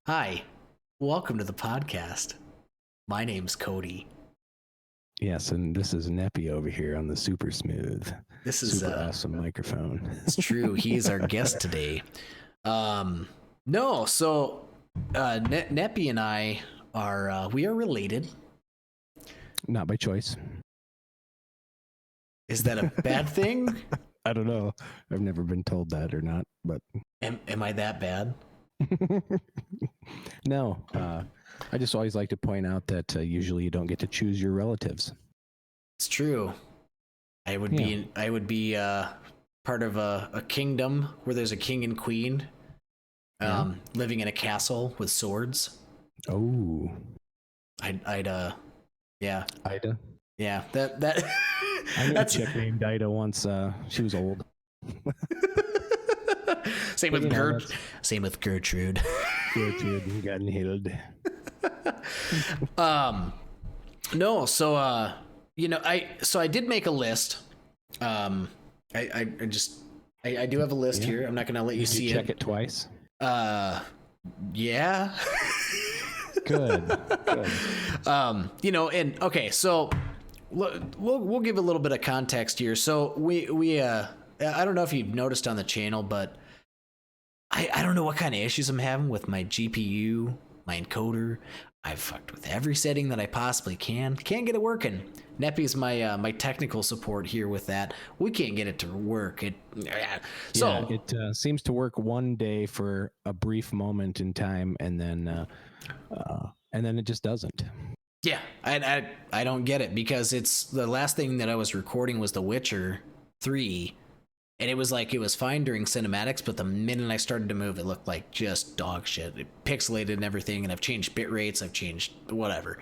Hi, welcome to the podcast. My name's Cody. Yes, and this is Neppy over here on the super smooth, This is super awesome microphone. It's true. He is our guest today. No, so Neppy and I are we are related. Not by choice. Is that a bad thing? I don't know. I've never been told that or not, but Am I that bad? no. I just always like to point out that usually you don't get to choose your relatives. It's true. I would be part of a kingdom where there's a king and queen, living in a castle with swords. Oh, yeah. Ida. Yeah, that. I knew a chick named Ida once. She was old. Same with Gertrude. Gertrude got healed. No, so I did make a list. I do have a list here. I'm not gonna let you see it. Check it twice. Yeah. Good. And okay, so we'll give a little bit of context here. So we I don't know if you've noticed on the channel, but I don't know what kind of issues I'm having with my GPU, my encoder. I've fucked with every setting that I possibly can. Can't get it working. Neppy's my technical support here with that. We can't get it to work. It seems to work one day for a brief moment in time, and then it just doesn't. Yeah, I don't get it, because it's the last thing that I was recording was The Witcher 3. And it was fine during cinematics, but the minute I started to move, it looked like just dog shit. It pixelated and everything, and I've changed bit rates, I've changed whatever.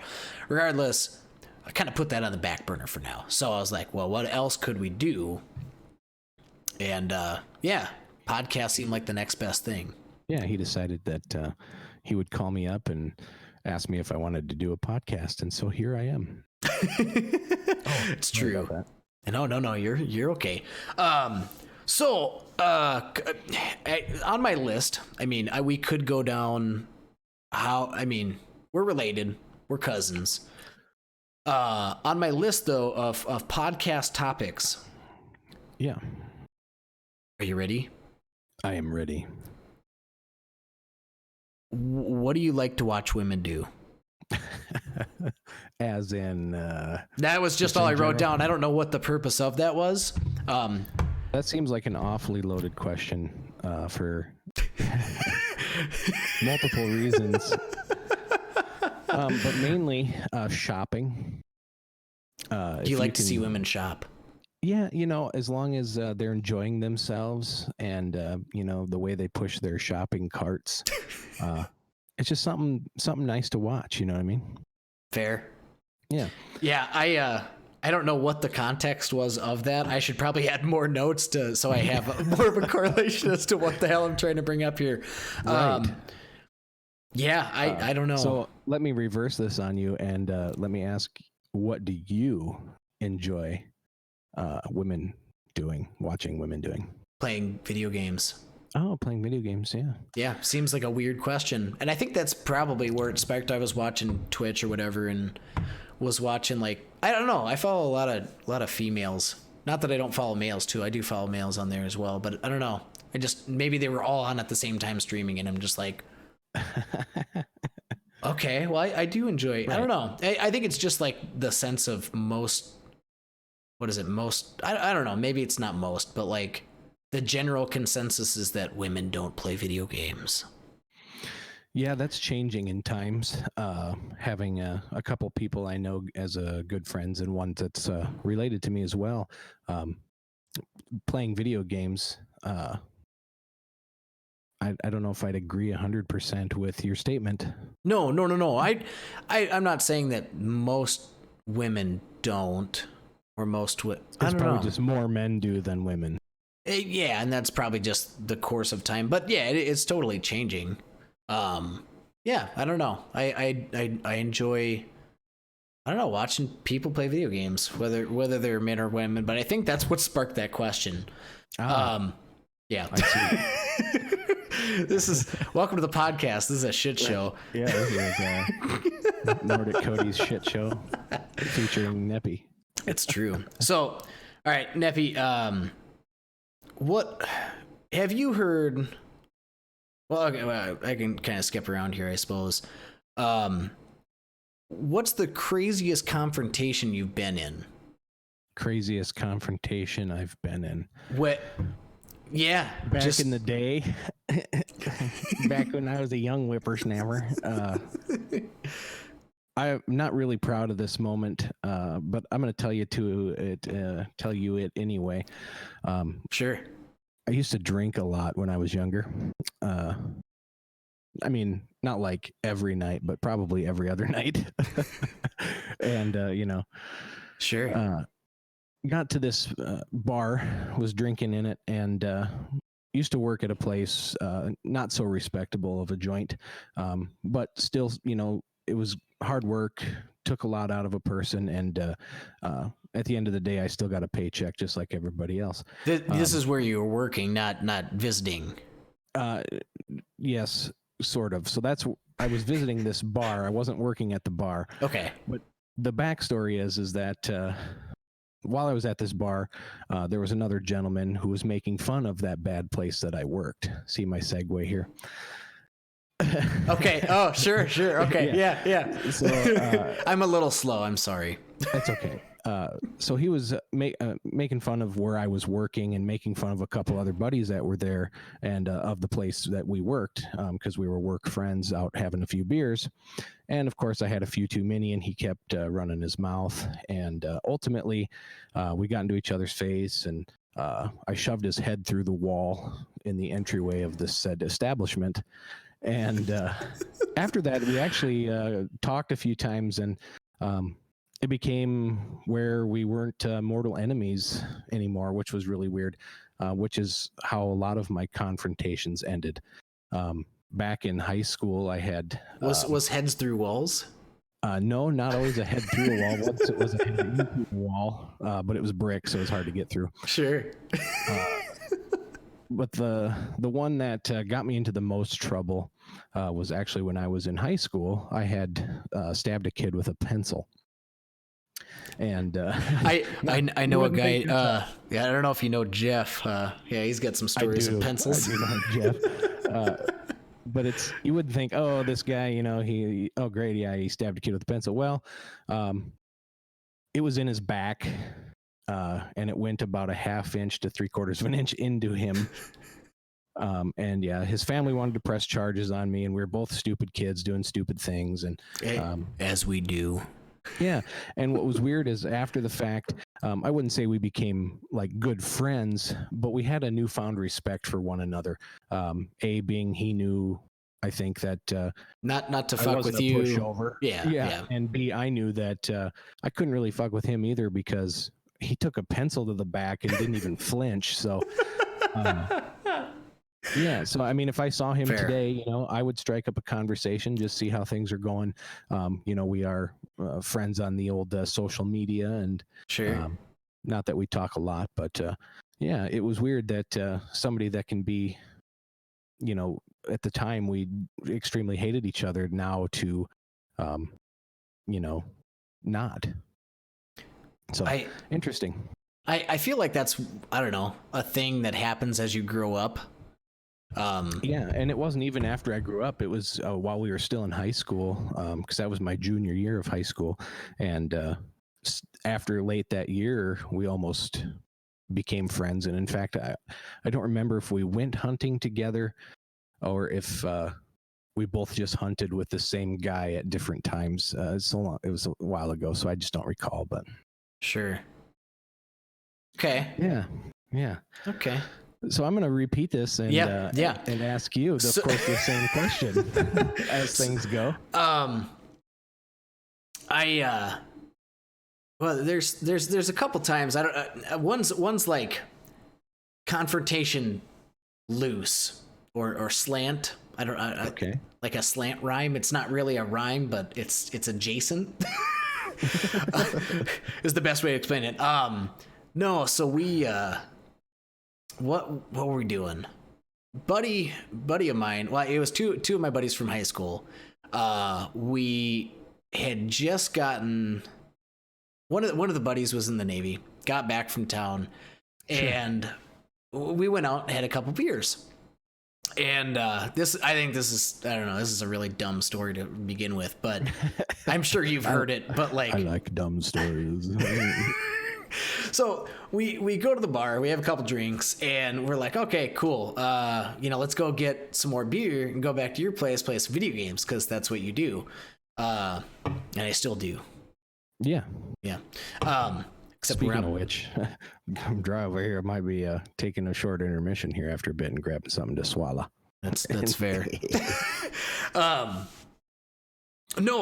Regardless, I kind of put that on the back burner for now. So I was like, well, what else could we do? And podcast seemed like the next best thing. Yeah, he decided that he would call me up and ask me if I wanted to do a podcast, and so here I am. It's true. No, you're okay. So, on my list, we could go down we're related, we're cousins. On my list, though, of podcast topics. Yeah. Are you ready? I am ready. What do you like to watch women do? As in... that was just all I wrote down. I don't know what the purpose of that was. That seems like an awfully loaded question for multiple reasons. But mainly shopping. Do you like to see women shop? Yeah, as long as they're enjoying themselves and, the way they push their shopping carts. It's just something nice to watch, you know what I mean? Fair. Yeah. Yeah, I don't know what the context was of that. I should probably add more notes so I have more of a correlation as to what the hell I'm trying to bring up here. Right. I don't know. So let me reverse this on you and let me ask, what do you enjoy watching women doing? Playing video games. Oh, playing video games, yeah. Yeah, seems like a weird question. And I think that's probably where it sparked. I was watching Twitch or whatever and was watching, I don't know, I follow a lot of females. Not that I don't follow males too. I do follow males on there as well, but I don't know. Maybe they were all on at the same time streaming and I'm just like, okay, well, I do enjoy, right. I don't know. I think it's just like the sense of most, what is it? Most, I don't know. Maybe it's not most, but like, the general consensus is that women don't play video games. Yeah, that's changing in times. Having a couple people I know as good friends and one that's related to me as well, playing video games. I don't know if I'd agree 100% with your statement. No. I'm not saying that most women don't, or most. It's probably just more men do than women. Yeah, and that's probably just the course of time. But yeah, it's totally changing. Yeah, I don't know. I enjoy, I don't know, watching people play video games, whether they're men or women. But I think that's what sparked that question. Yeah, I see. This is welcome to the podcast. This is a shit show. Yeah, this is Nordic Cody's shit show featuring Neppy. It's true. So, all right, Neppy, what have you heard? Well, okay, well, I can kind of skip around here, I suppose. What's the craziest confrontation you've been in? Craziest confrontation I've been in. What? Yeah, back in the day, back when I was a young whippersnapper. I'm not really proud of this moment, but I'm going to tell you it anyway. Sure. I used to drink a lot when I was younger. I mean, not like every night, but probably every other night. And, sure. Got to this bar, was drinking in it, and used to work at a place not so respectable of a joint, but still, it was hard work, took a lot out of a person, and at the end of the day, I still got a paycheck just like everybody else. This is where you were working, not visiting. Yes, sort of. So I was visiting this bar. I wasn't working at the bar. Okay. But the backstory is that while I was at this bar, there was another gentleman who was making fun of that bad place that I worked. See my segue here? Okay. Oh, sure. Okay. Yeah. So I'm a little slow. I'm sorry. That's okay. So he was making fun of where I was working and making fun of a couple other buddies that were there and of the place that we worked because we were work friends out having a few beers. And of course, I had a few too many, and he kept running his mouth. And ultimately, we got into each other's face, and I shoved his head through the wall in the entryway of this said establishment. And after that, we actually talked a few times, and it became where we weren't mortal enemies anymore, which was really weird, which is how a lot of my confrontations ended. Back in high school, I had... Was heads through walls? No, not always a head through a wall. Once it was a head into a wall, but it was brick, so it was hard to get through. Sure. But the one that got me into the most trouble was actually when I was in high school. I had stabbed a kid with a pencil. And I know a guy. Yeah, I don't know if you know Jeff. Yeah, he's got some stories of pencils. I do know Jeff. But you would think, oh, this guy, oh great, yeah, he stabbed a kid with a pencil. Well, it was in his back, and it went about a half inch to 3/4 of an inch into him. And yeah, his family wanted to press charges on me, and we were both stupid kids doing stupid things, and as we do. Yeah. And what was weird is after the fact, I wouldn't say we became like good friends, but we had a newfound respect for one another. A being he knew, I think that not to fuck with you. Pushover. Yeah. And B, I knew that I couldn't really fuck with him either because he took a pencil to the back and didn't even flinch. So yeah. So, I mean, if I saw him today, I would strike up a conversation, just see how things are going. We are friends on the old social media, and sure. Not that we talk a lot, but yeah, it was weird that somebody that can be, at the time we extremely hated each other now to, not. So interesting. I feel like that's, I don't know, a thing that happens as you grow up. Yeah, and it wasn't even after I grew up. It was while we were still in high school, because that was my junior year of high school. And after late that year, we almost became friends. And in fact, I don't remember if we went hunting together or if we both just hunted with the same guy at different times. It was a while ago, so I just don't recall. But sure. Okay. Yeah. Okay. So I'm going to repeat this and ask you, of course, the same question as things go. Well, there's a couple times I don't. One's like confrontation loose or slant. Okay. Like a slant rhyme. It's not really a rhyme, but it's adjacent. Is the best way to explain it. No, so we. What were we doing? buddy of mine. Well, it was two of my buddies from high school. We had just gotten one of the buddies was in the Navy. Got back from town, sure. And we went out and had a couple beers. And I think this is, I don't know, this is a really dumb story to begin with, but I'm sure you've heard it. But like, I like dumb stories. So we go to the bar, we have a couple drinks, and we're like, okay, cool. Let's go get some more beer and go back to your place, play some video games, because that's what you do. And I still do. Yeah. Yeah. Except speaking of which, I'm dry over here. I might be taking a short intermission here after a bit and grabbing something to swallow. That's fair. No,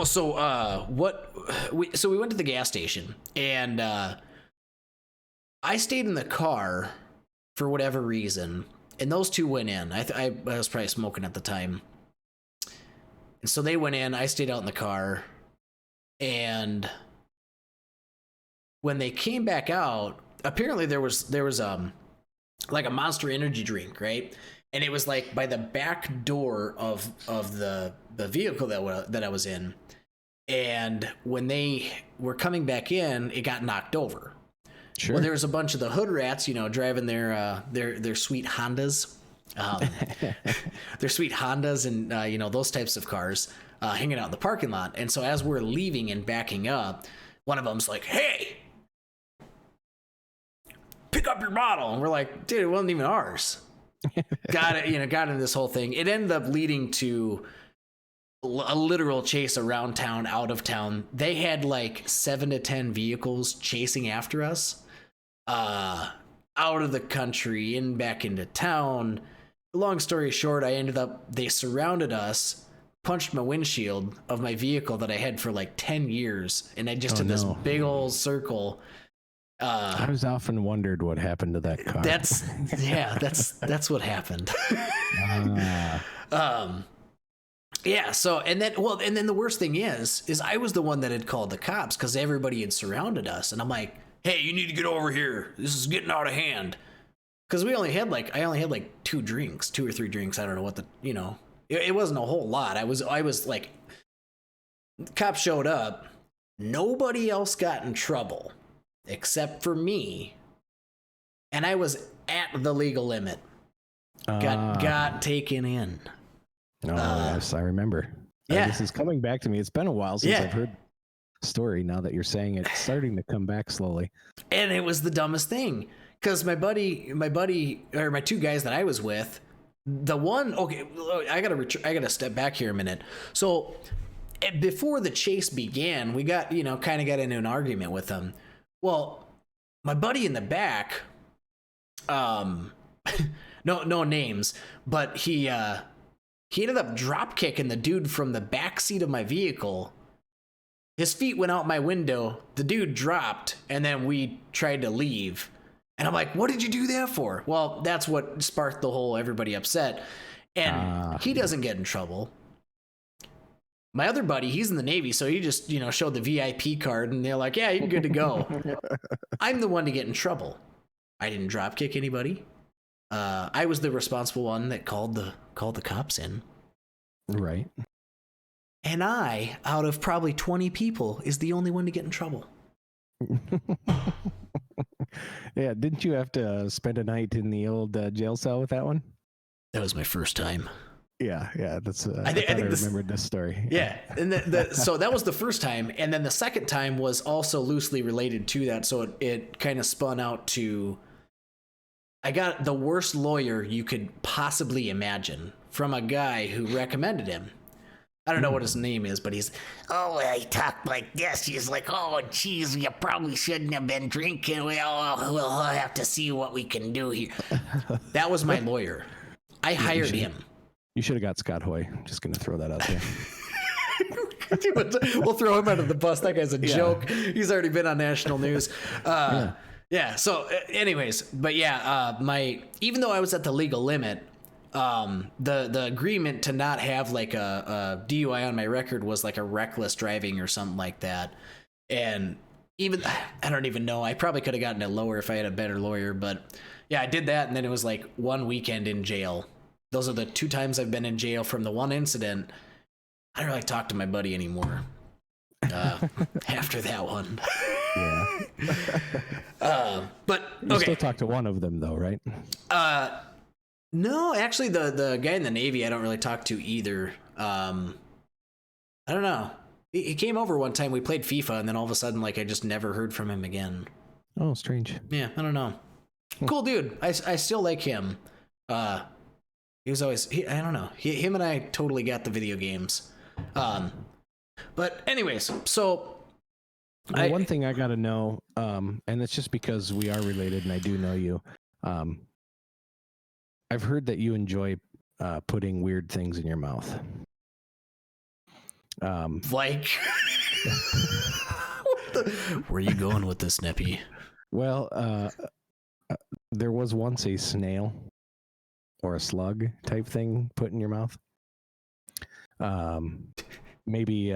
so we went to the gas station, and I stayed in the car for whatever reason, and those two went in. I was probably smoking at the time, and so they went in. I stayed out in the car, and when they came back out, apparently there was like a Monster Energy drink, right? And it was like by the back door of the vehicle that I was in. And when they were coming back in, it got knocked over. Sure. Well, there was a bunch of the hood rats, driving their sweet Hondas, their sweet Hondas and those types of cars, hanging out in the parking lot. And so as we're leaving and backing up, one of them's like, "Hey, pick up your bottle." And we're like, "Dude, it wasn't even ours." got into this whole thing. It ended up leading to a literal chase around town, out of town. They had like 7 to 10 vehicles chasing after us, out of the country and back into town. Long story short, they surrounded us, punched my windshield of my vehicle that I had for like 10 years. And I just did this big old circle. I was often wondered what happened to that car. That's what happened. Yeah. So, and then the worst thing is I was the one that had called the cops because everybody had surrounded us. And I'm like, "Hey, you need to get over here. This is getting out of hand." Cause I only had like 2 or 3 drinks. I don't know what it wasn't a whole lot. I was like, cops showed up. Nobody else got in trouble except for me, and I was at the legal limit. Got taken in. Oh, yes, I remember. Yeah, this is coming back to me. It's been a while since I've heard the story. Now that you're saying it, it's starting to come back slowly. And it was the dumbest thing because my buddy, or my 2 guys that I was with, the one. Okay, I gotta step back here a minute. So before the chase began, we got kind of got into an argument with them. Well, my buddy in the back, no names, but he ended up drop kicking the dude from the back seat of my vehicle. His feet went out my window. The dude dropped, and then we tried to leave. And I'm like, "What did you do that for?" Well, that's what sparked the whole everybody upset. And he doesn't get in trouble. My other buddy, he's in the Navy, so he just, showed the VIP card, and they're like, "Yeah, you're good to go." I'm the one to get in trouble. I didn't drop kick anybody. I was the responsible one that called the cops in. Right. And I, out of probably 20 people, is the only one to get in trouble. Yeah, didn't you have to spend a night in the old jail cell with that one? That was my first time. Yeah, that's. I remembered this story. Yeah, and so that was the first time, and then the second time was also loosely related to that. So it kind of spun out to. I got the worst lawyer you could possibly imagine from a guy who recommended him. I don't know what his name is, but he's, he talked like this. He's like, "Oh, geez, you probably shouldn't have been drinking. We'll have to see what we can do here." That was my lawyer. I hired him. You should have got Scott Hoy. Just going to throw that out there. We'll throw him under the bus. That guy's a joke. He's already been on national news. Yeah. So anyways, but even though I was at the legal limit, the agreement to not have like a DUI on my record was like a reckless driving or something like that. And even, I don't even know, I probably could have gotten it lower if I had a better lawyer, but yeah, I did that. And then it was like 1 weekend in jail. those are the 2 times I've been in jail from the one incident. I don't really talk to my buddy anymore. After that one. Yeah. But You okay. still talk to one of them though, right? No, actually the guy in the Navy I don't really talk to either. I don't know. He came over one time, we played FIFA, and then all of a sudden, like, I just never heard from him again. Oh, strange. Yeah, I don't know. Cool dude. I still like him. He was always, I don't know. Him and I totally got the video games. But anyways, so Well, one thing I got to know, and it's just because we are related and I do know you. I've heard that you enjoy putting weird things in your mouth. Like, where are you going with this, Neppy? Well, there was once a snail or a slug type thing put in your mouth. Maybe,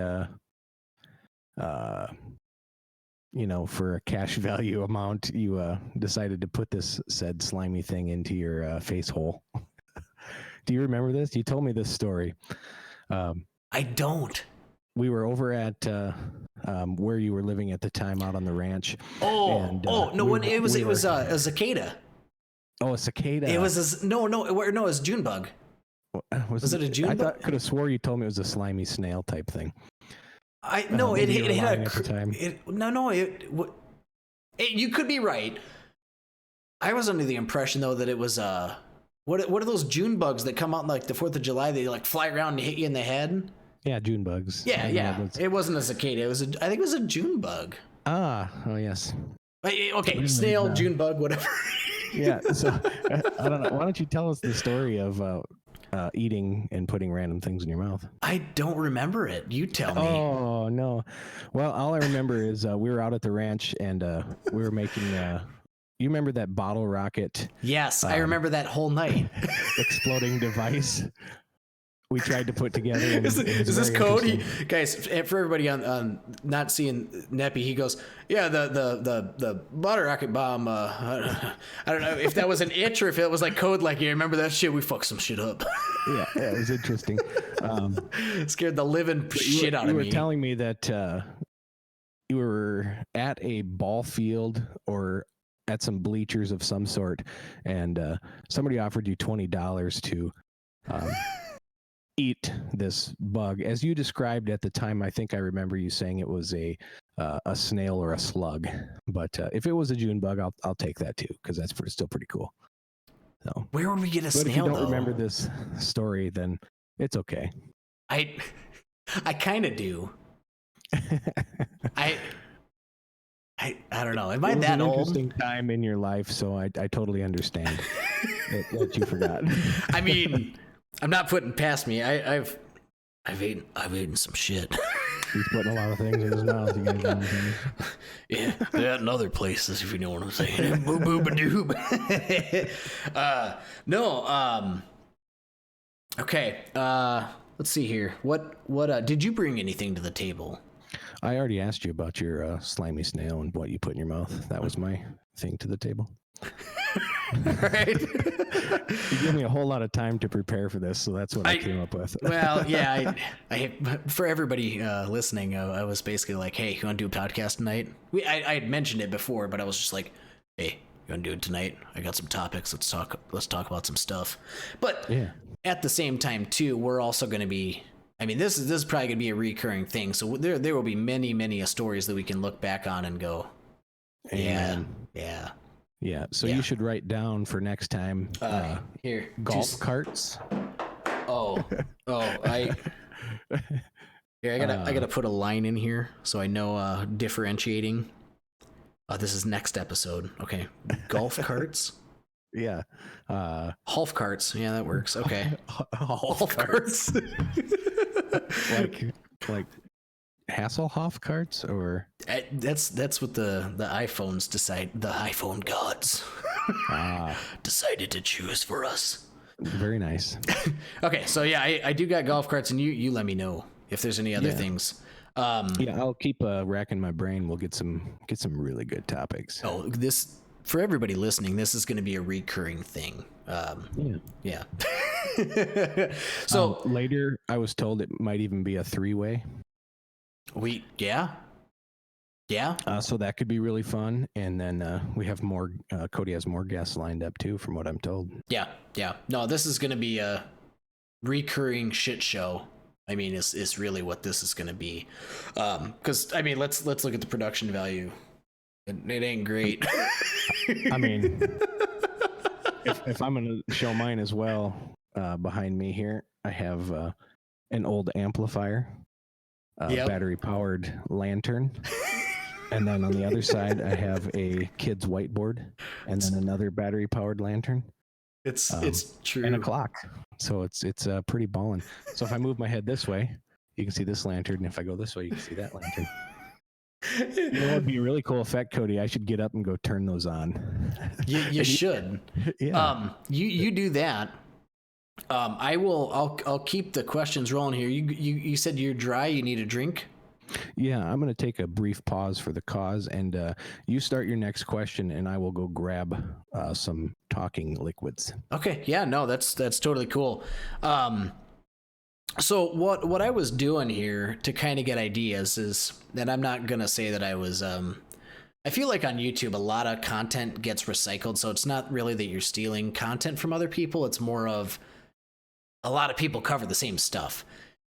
for a cash value amount, you decided to put this said slimy thing into your face hole. Do you remember this? You told me this story. I don't. We were over at where you were living at the time, out on the ranch. It was a cicada. Oh, a cicada. It was no, it was June bug. Was it a June bug? I could have swore you told me it was a slimy snail type thing. You could be right. I was under the impression though that it was what are those June bugs that come out like the 4th of July? They like fly around and hit you in the head. Yeah, June bugs. Yeah. It wasn't a cicada. I think it was a June bug. Oh yes. Okay, snail, June bug, whatever. Yeah. So I don't know. Why don't you tell us the story of eating and putting random things in your mouth? I don't remember it. You tell me. Oh no. Well, all I remember is we were out at the ranch and we were making. You remember that bottle rocket? Yes, I remember that whole night. Exploding device we tried to put together. Is this code? Guys, for everybody on not seeing Neppy, he goes, yeah, the bottle rocket bomb. I don't know if that was an itch or if it was like code. Like, you remember that shit? We fucked some shit up. Yeah, it was interesting. Scared the living shit out of me. You were telling me that you were at a ball field or at some bleachers of some sort, and somebody offered you $20 to eat this bug, as you described at the time. I think I remember you saying it was a snail or a slug, but if it was a June bug, I'll take that too, because that's still pretty cool. So where would we get a snail? If you don't though? remember this story, then it's okay. I kind of do. I don't know. Am I that old? Interesting time in your life, so I totally understand that you forgot. I mean, I'm not putting past me. I've eaten some shit. He's putting a lot of things in his mouth. You guys know yeah, that and other places, if you know what I'm saying. Boo boo ba doob. No. Okay. Let's see here. What did you bring anything to the table? I already asked you about your slimy snail and what you put in your mouth. That was my thing to the table. Right. You gave me a whole lot of time to prepare for this, so that's what I came up with. Well, yeah, I for everybody listening, I was basically like, hey, you want to do a podcast tonight? I had mentioned it before, but I was just like, hey, you want to do it tonight? I got some topics. Let's talk about some stuff. But yeah, at the same time too, we're also going to be, I mean, this is probably going to be a recurring thing. So there will be many stories that we can look back on and go, yeah. So you should write down for next time. Here, golf carts. I gotta put a line in here so I know differentiating. This is next episode. Okay, golf carts. Yeah. Half carts. Yeah, that works. Okay. Half carts. like Hasselhoff carts, or that's what the iPhones decide. The iPhone gods decided to choose for us. Very nice. Okay, so yeah, I do got golf carts, and you let me know if there's any other things. I'll keep racking my brain. We'll get some really good topics. Oh, this, for everybody listening, this is going to be a recurring thing. Yeah. So later, I was told it might even be a 3-way. Yeah. So that could be really fun. And then we have more. Cody has more guests lined up too, from what I'm told. Yeah. No, this is going to be a recurring shit show. I mean, is really what this is going to be. Because I mean, let's look at the production value. It ain't great. I mean, if I'm going to show mine as well, behind me here, I have an old amplifier, battery powered lantern. And then on the other side, I have a kid's whiteboard, and then another battery powered lantern. It's true. And a clock. So it's pretty ballin'. So if I move my head this way, you can see this lantern. And if I go this way, you can see that lantern. You know what would be a really cool effect, Cody? I should get up and go turn those on. You should. Yeah. You do that. I'll keep the questions rolling here. You said you're dry, you need a drink? Yeah, I'm going to take a brief pause for the cause, and you start your next question, and I will go grab some talking liquids. Okay, yeah, no, that's totally cool. So what I was doing here to kind of get ideas is that I'm not gonna say that I was. I feel like on YouTube a lot of content gets recycled, so it's not really that you're stealing content from other people. It's more of a lot of people cover the same stuff,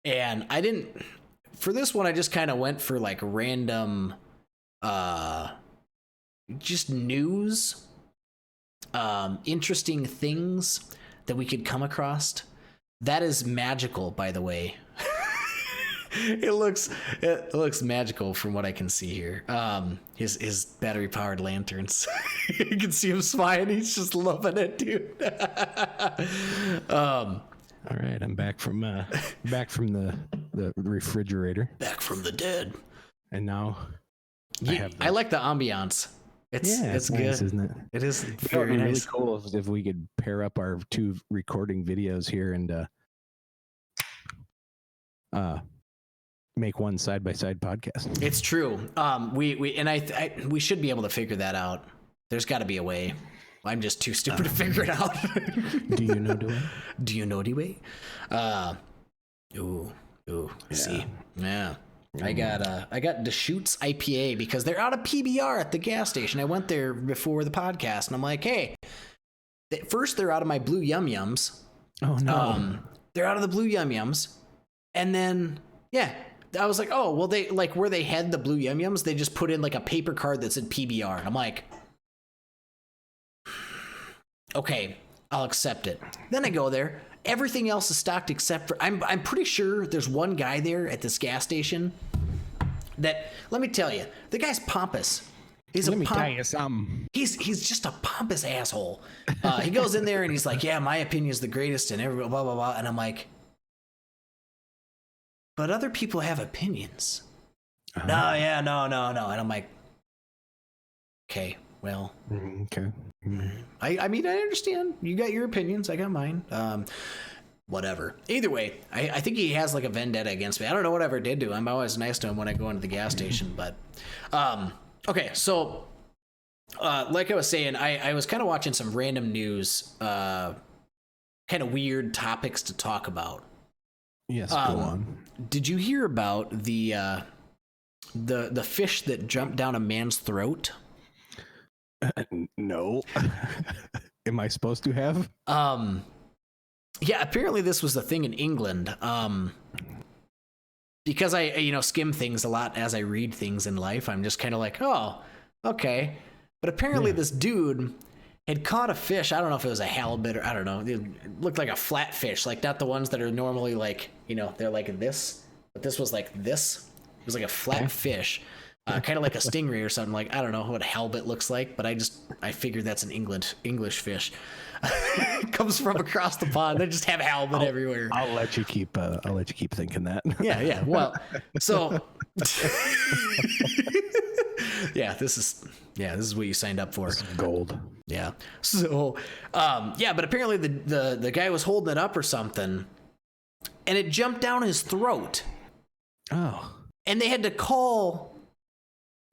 and I didn't. For this one, I just kind of went for like random, just news, interesting things that we could come across. That is magical, by the way. It looks magical from what I can see here. His battery powered lanterns. You can see him smiling. He's just loving it, dude. All right, I'm back from the refrigerator. Back from the dead. And now I like the ambiance. It's nice, good, isn't it? It is Very very nice. Really cool if we could pair up our two recording videos here and make one side-by-side podcast. It's true. We should be able to figure that out. There's got to be a way. I'm just too stupid to figure it out. Do you know the way? Do you know the way? Ooh. Yeah. See, yeah. I got Deschutes IPA because they're out of PBR at the gas station. I went there before the podcast, and I'm like, hey. First, they're out of my blue Yum Yums. Oh no. They're out of the blue Yum Yums, and then I was like, oh well, they like where they had the blue Yum Yums, they just put in like a paper card that said PBR, and I'm like, okay, I'll accept it. Then I go there. Everything else is stocked except for I'm pretty sure there's one guy there at this gas station that, let me tell you, the guy's pompous. Let me tell you something. He's just a pompous asshole. He goes in there and he's like, yeah, my opinion is the greatest and everybody blah blah blah, and I'm like, but other people have opinions. No, and I'm like, okay, well, okay. I mean, I understand. You got your opinions. I got mine. Whatever. Either way, I think he has like a vendetta against me. I don't know what I ever did to him. I'm always nice to him when I go into the gas station. But okay, so like I was saying, I was kind of watching some random news, kind of weird topics to talk about. Yes, go on. Did you hear about the fish that jumped down a man's throat? No. Am I supposed to have? Yeah, apparently this was a thing in England. Because I skim things a lot as I read things in life, I'm just kind of like, oh, okay. But apparently this dude had caught a fish. I don't know if it was a halibut or I don't know. It looked like a flat fish, like not the ones that are normally like, they're like this, but this was like this. It was like a flat fish. Kind of like a stingray or something. Like, I don't know what a halibut looks like, but I figured that's an English fish. Comes from across the pond. They just have halibut everywhere. I'll let you keep thinking that. Yeah. Well, so this is what you signed up for. Gold. Yeah. So but apparently the guy was holding it up or something, and it jumped down his throat. Oh. And they had to call.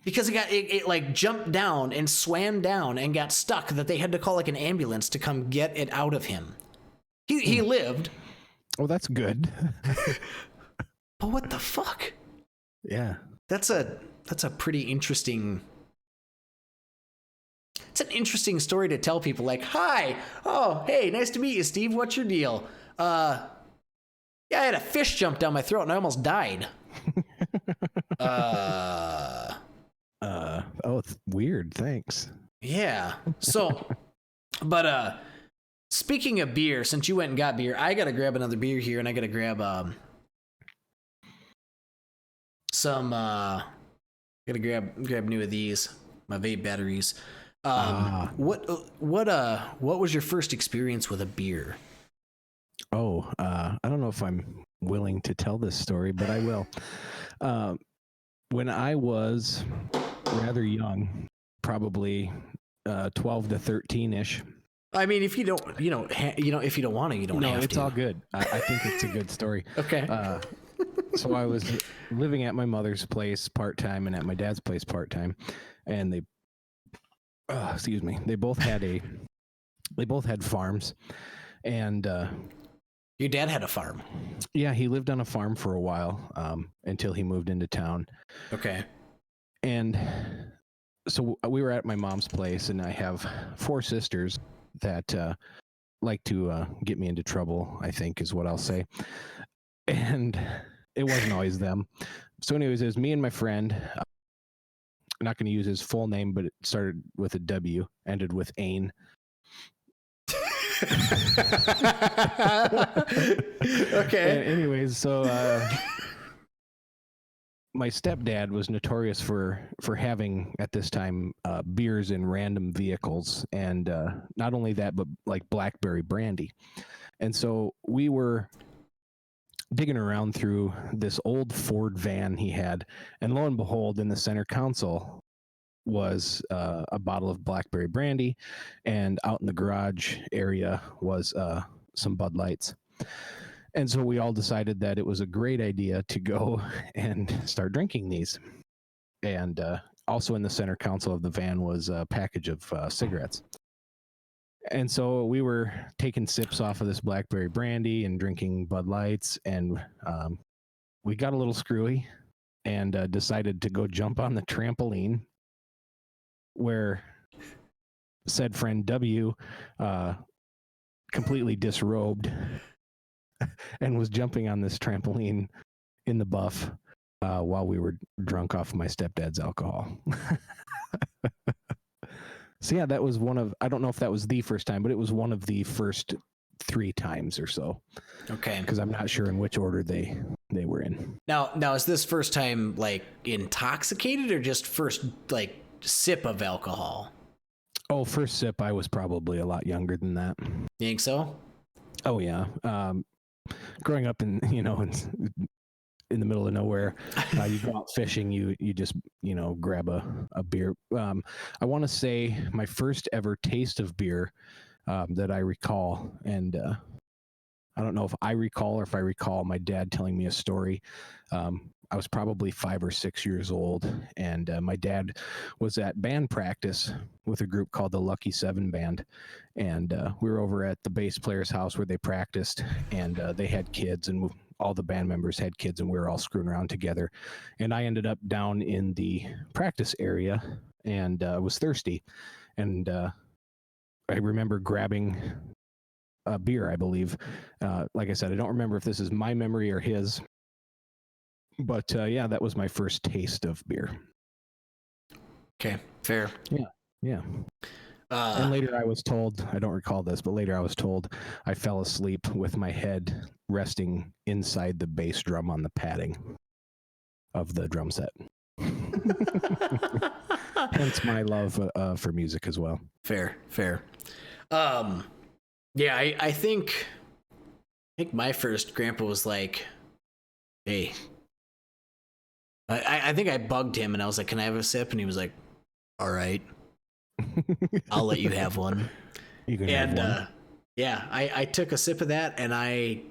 Because it like jumped down and swam down and got stuck, that they had to call like an ambulance to come get it out of him. He lived. Oh, that's good. But what the fuck? Yeah. That's a pretty interesting. It's an interesting story to tell people. Like, hi, oh, hey, nice to meet you, Steve. What's your deal? Yeah, I had a fish jump down my throat and I almost died. Oh, it's weird. Thanks. Yeah. So, but speaking of beer, since you went and got beer, I gotta grab another beer here, and I gotta grab some. Gotta grab new of these, my vape batteries. What was your first experience with a beer? Oh, I don't know if I'm willing to tell this story, but I will. When I was rather young, probably 12 to 13 ish. I mean, if you don't, if you don't want to, you don't have to. No, it's all good. I think it's a good story. Okay. So I was living at my mother's place part-time and at my dad's place part-time, and they both had farms, and your dad had a farm. yeah, he lived on a farm for a while until he moved into town. Okay. And so we were at my mom's place, and I have 4 sisters that like to get me into trouble, I think is what I'll say. And it wasn't always them. So anyways, it was me and my friend. I'm not going to use his full name, but it started with a W, ended with Ain. Okay. Anyways, so my stepdad was notorious for having at this time beers in random vehicles, and not only that, but like blackberry brandy. And so we were digging around through this old Ford van he had, and lo and behold, in the center console was a bottle of blackberry brandy, and out in the garage area was some Bud Lights. And so we all decided that it was a great idea to go and start drinking these. And also in the center console of the van was a package of cigarettes. And so we were taking sips off of this blackberry brandy and drinking Bud Lights, and we got a little screwy and decided to go jump on the trampoline, where said friend W completely disrobed and was jumping on this trampoline in the buff while we were drunk off my stepdad's alcohol. So yeah, that was one of, I don't know if that was the first time, but it was one of the first 3 times or so. Okay. Because I'm not sure in which order they were in. Now is this first time like intoxicated or just first like sip of alcohol? Oh, first sip, I was probably a lot younger than that. You think so? Oh yeah. Growing up in the middle of nowhere, you go out fishing, you just grab a beer. I want to say my first ever taste of beer that I recall, and I don't know if I recall or if I recall my dad telling me a story. I was probably 5 or 6 years old, and my dad was at band practice with a group called the Lucky 7 Band, and we were over at the bass player's house where they practiced, and they had kids, and all the band members had kids, and we were all screwing around together. And I ended up down in the practice area and was thirsty, and I remember grabbing a beer, I believe. Like I said, I don't remember if this is my memory or his. But yeah, that was my first taste of beer. Okay, fair. Yeah. And later I was told, I don't recall this, but later I was told I fell asleep with my head resting inside the bass drum on the padding of the drum set. Hence my love for music as well. Fair. Yeah, I think my first grandpa was like, hey, I think I bugged him and I was like, can I have a sip? And he was like, all right, I'll let you have one. You can have one. Yeah, I took a sip of that and I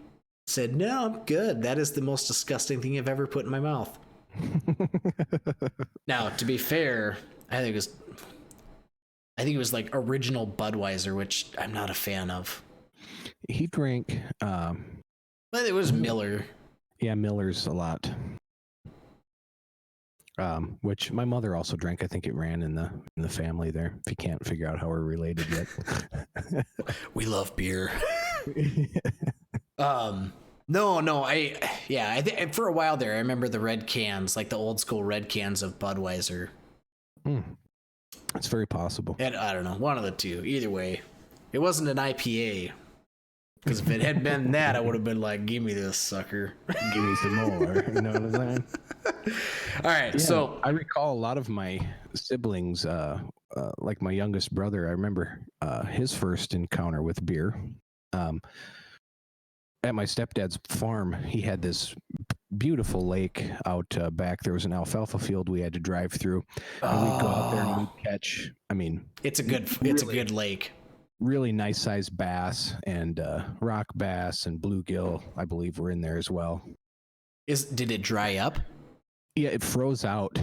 said, no, I'm good. That is the most disgusting thing I've ever put in my mouth. Now, to be fair, I think it was like original Budweiser, which I'm not a fan of. He drank, But it was Miller. yeah, Miller's a lot. Which my mother also drank. I think it ran in the family there. If you can't figure out how we're related yet. We love beer. No, I think for a while there, I remember the red cans, like the old school red cans of Budweiser. It's very possible. And I don't know, one of the two. Either way, it wasn't an IPA. Because if it had been that, I would have been like, "Give me this sucker, give me some more." You know what I'm saying? All right, Yeah, so I recall a lot of my siblings, like my youngest brother. I remember his first encounter with beer. At my stepdad's farm, he had this beautiful lake out back. There was an alfalfa field we had to drive through, and we'd go out there and we'd catch. I mean, it's a good lake. Really nice sized bass and rock bass and bluegill, I believe, were in there as well. Did it dry up? Yeah, it froze out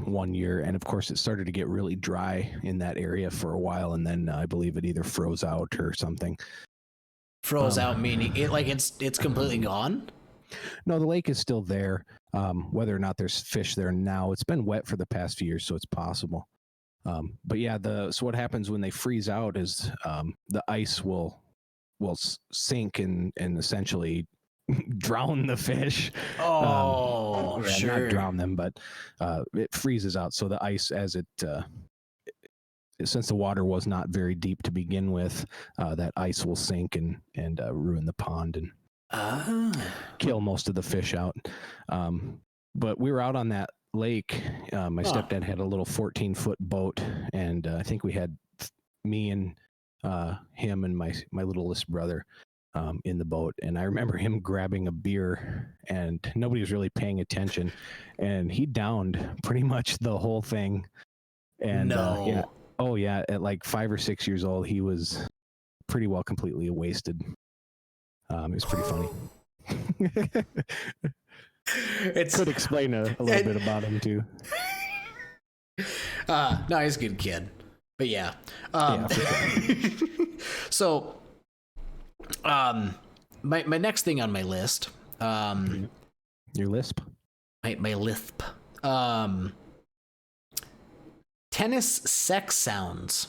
one year, and of course, it started to get really dry in that area for a while, and then I believe it either froze out or something. Froze out meaning it's completely gone? No, the lake is still there. Whether or not there's fish there now, it's been wet for the past few years, so it's possible. But yeah, so what happens when they freeze out is the ice will sink and essentially drown the fish. Oh, yeah, sure. Not drown them, but it freezes out. So the ice, as it since the water was not very deep to begin with, that ice will sink and ruin the pond and kill most of the fish out. But we were out on that lake. My stepdad had a little 14-foot boat, and I think we had me and him and my littlest brother in the boat. And I remember him grabbing a beer, and nobody was really paying attention, and he downed pretty much the whole thing. And yeah, at like 5 or 6 years old, he was pretty well completely wasted. It was pretty funny. It could explain a little bit about him too. No, he's a good kid, but yeah. So, my next thing on my list, your lisp, my lisp, tennis sex sounds.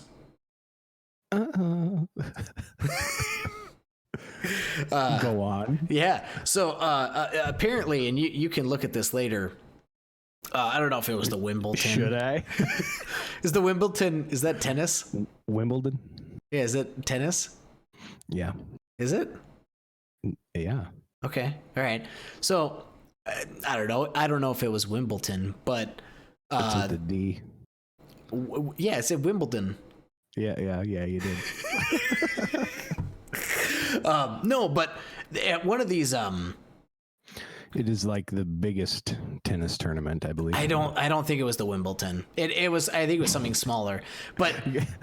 Go on. Yeah. So apparently, and you can look at this later. I don't know if it was the Wimbledon. Should I? Is the Wimbledon? Is that tennis? Wimbledon. Yeah. Is it tennis? Yeah. Is it? Yeah. Okay. All right. So I don't know. I don't know if it was Wimbledon, but it's with the D. Yeah, it said Wimbledon. Yeah. You did. No, but at one of these, it is like the biggest tennis tournament, I believe. I don't think it was the Wimbledon. It was, I think it was something smaller, but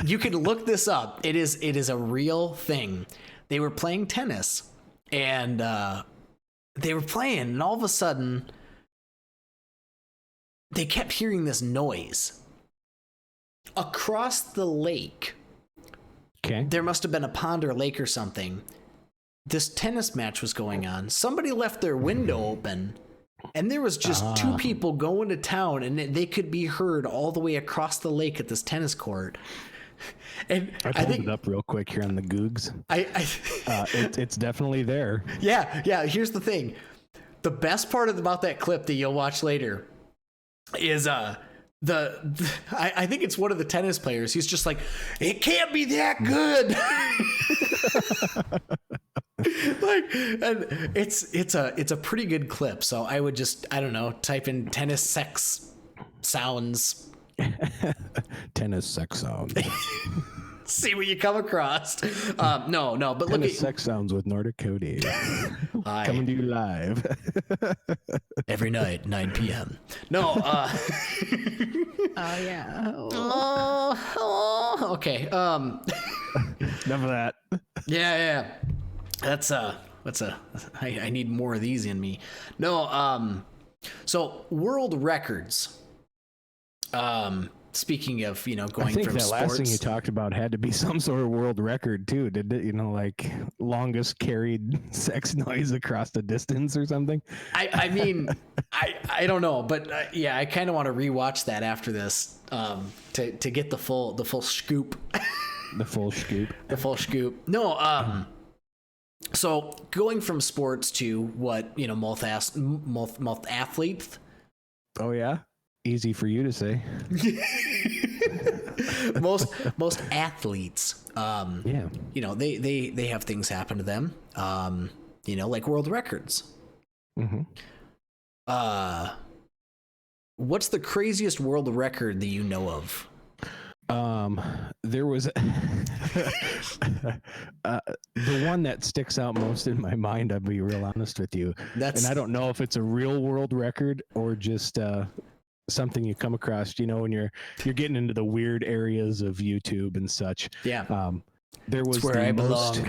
you can look this up. It is a real thing. They were playing tennis, and they were playing, and all of a sudden they kept hearing this noise across the lake. Okay. There must have been a pond or lake or something. This tennis match was going on. Somebody left their window open, and there was just two people going to town, and they could be heard all the way across the lake at this tennis court. And I pulled it up real quick here on the Googs. It's definitely there. Yeah. Here's the thing: the best part about that clip that you'll watch later is I think it's one of the tennis players. He's just like, it can't be that good. Like, and it's a pretty good clip. So I would just, I don't know, type in tennis sex sounds. Tennis sex sounds. See what you come across. No, but look at sex sounds with Nordic Cody. Coming to you live every night, 9 p.m. No. Oh yeah. Okay. Enough of that. Yeah. That's I need more of these in me. No. So world records. speaking of, you know, going I think from that sports. last thing you talked about had to be some sort of world record too. Did it? You know, like longest carried sex noise across the distance or something. I mean, I don't know, but yeah, I kind of want to rewatch that after this to get the full scoop. The full scoop. The full scoop. No, so going from sports to what, you know, most athletes. Oh yeah, easy for you to say. most athletes, Yeah. you know, they have things happen to them, you know, like world records. Mm-hmm. What's the craziest world record that you know of? There was the one that sticks out most in my mind. I'll be real honest with you. And I don't know if it's a real world record or just something you come across, you know, when you're getting into the weird areas of YouTube and such. Yeah. There was where I belong.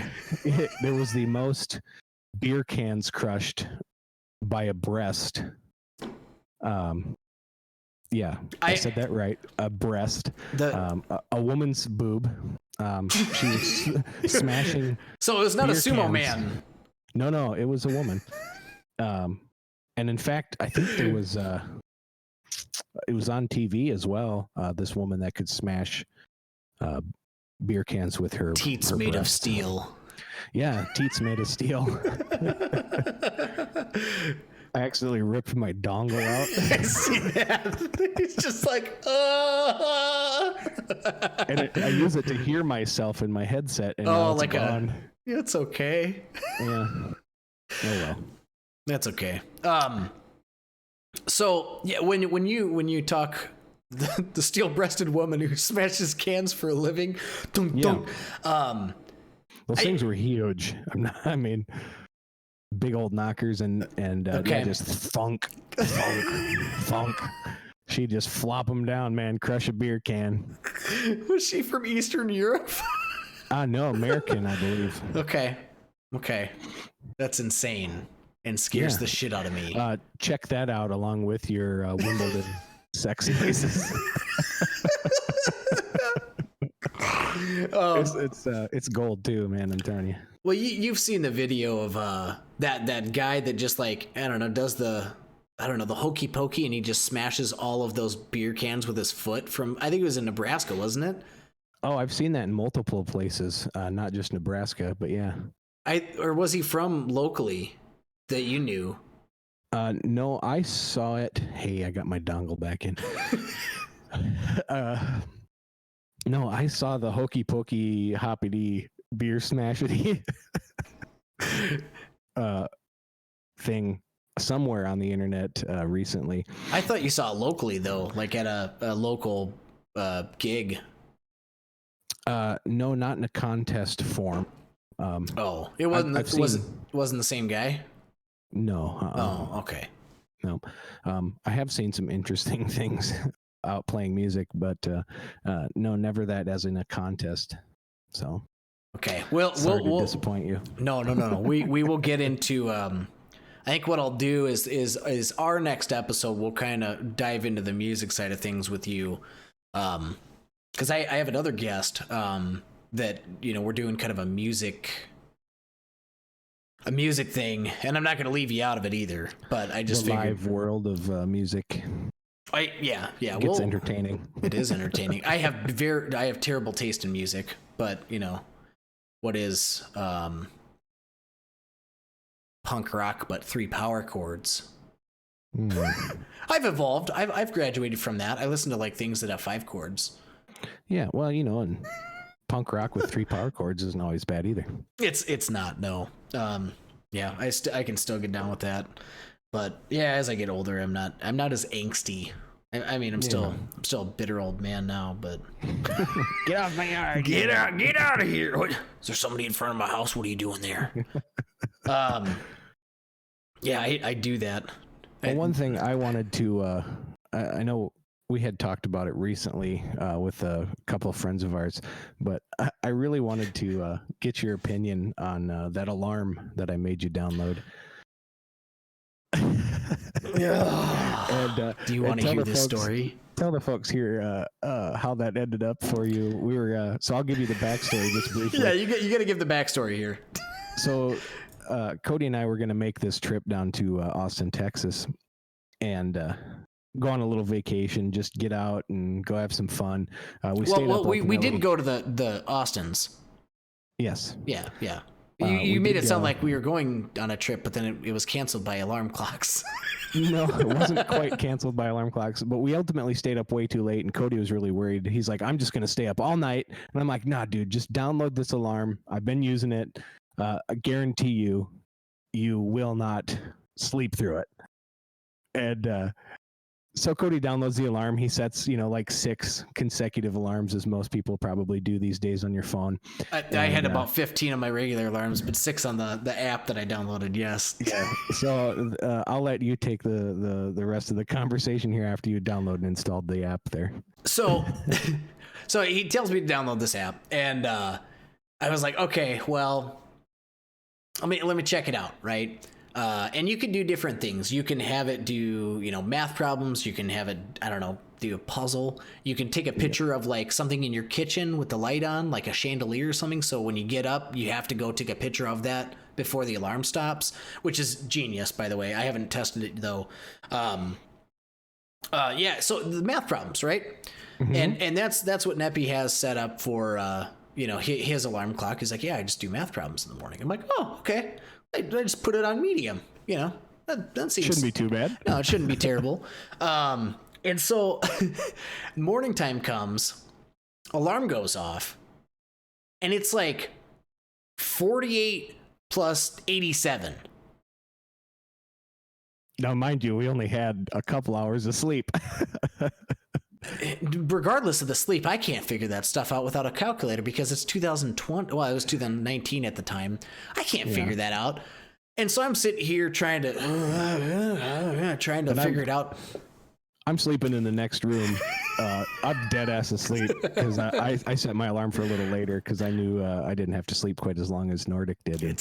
There was the most beer cans crushed by a breast. Yeah, I said that right. A breast. A woman's boob. She was smashing. So it was not a sumo cans. man. No, it was a woman. And in fact, I think there was it was on TV as well. This woman that could smash beer cans with her teats her made breast. of steel. Yeah, teats made of steel. I accidentally ripped my dongle out. I see that. It's just like, and I use it to hear myself in my headset. And now it's like gone. It's okay. Yeah. Oh well. That's okay. So yeah, when you talk the steel-breasted woman who smashes cans for a living, those things were huge. I mean, big old knockers and okay. just thunk. She'd just flop them down, man. Crush a beer can. Was she from Eastern Europe? No, American, I believe. Okay, that's insane and scares the shit out of me. Check that out along with your Wimbledon sex noises. It's gold too, man. I'm telling you. Well, you've seen the video of that guy that just like, I don't know, does the hokey pokey, and he just smashes all of those beer cans with his foot from, I think it was in Nebraska, wasn't it? Oh, I've seen that in multiple places, not just Nebraska, but yeah. Or was he from locally that you knew? No, I saw it. Hey, I got my dongle back in. No, I saw the hokey pokey hoppity beer smashity thing somewhere on the internet recently. I thought you saw it locally though, like at a local gig. No, not in a contest form. It wasn't the same guy? No. Oh, okay. No. I have seen some interesting things out playing music, but no, never that as in a contest. So okay, we'll disappoint you. No. we will get into. I think what I'll do is our next episode we'll kind of dive into the music side of things with you, because I have another guest that, you know, we're doing kind of a music thing, and I'm not going to leave you out of it either. But I just figured live world of music. Yeah. It's entertaining. It is entertaining. I have terrible taste in music, but you know, what is punk rock but 3 power chords? I've evolved. I've graduated from that. I listen to like things that have 5 chords. Yeah, well, you know, and punk rock with 3 power chords isn't always bad either. It's not, no. Yeah, I can still get down with that. But yeah, as I get older, I'm not as angsty. I mean, I'm still a bitter old man now, but get off my yard. Get out of here. What? Is there somebody in front of my house? What are you doing there? Yeah, I do that. Well, one thing I wanted to, I know we had talked about it recently with a couple of friends of ours, but I really wanted to get your opinion on that alarm that I made you download. Yeah. And do you want to hear this story? Tell the folks here how that ended up for you. We were so I'll give you the backstory just briefly. Yeah, you got to give the backstory here. So Cody and I were going to make this trip down to Austin, Texas, and go on a little vacation, just get out and go have some fun. We did go to the Austins. Yes. Yeah. You made it sound like we were going on a trip, but then it was canceled by alarm clocks. No, it wasn't quite canceled by alarm clocks, but we ultimately stayed up way too late, and Cody was really worried. He's like, I'm just going to stay up all night. And I'm like, nah, dude, just download this alarm. I've been using it. I guarantee you will not sleep through it. And so Cody downloads the alarm. He sets, like 6 consecutive alarms, as most people probably do these days on your phone. I had about 15 on my regular alarms, but 6 on the app that I downloaded. Yes. Yeah. So I'll let you take the rest of the conversation here after you download and installed the app there. So he tells me to download this app, and I was like, okay, well, let me check it out, right? And you can do different things. You can have it do, math problems. You can have it, do a puzzle. You can take a picture of like something in your kitchen with the light on, like a chandelier or something. So when you get up, you have to go take a picture of that before the alarm stops, which is genius, by the way. I haven't tested it though. So the math problems, right? Mm-hmm. And that's what Neppy has set up for, his alarm clock. He's like, yeah, I just do math problems in the morning. I'm like, oh, okay. I just put it on medium, that seems... Shouldn't be too bad. No, it shouldn't be terrible. And so morning time comes, alarm goes off, and it's like 48 plus 87. Now, mind you, we only had a couple hours of sleep. Regardless of the sleep, I can't figure that stuff out without a calculator because it's 2020. Well, it was 2019 at the time. I can't figure that out. And so I'm sitting here trying to figure it out. I'm sleeping in the next room. I'm dead ass asleep because I set my alarm for a little later because I knew I didn't have to sleep quite as long as Nordic did.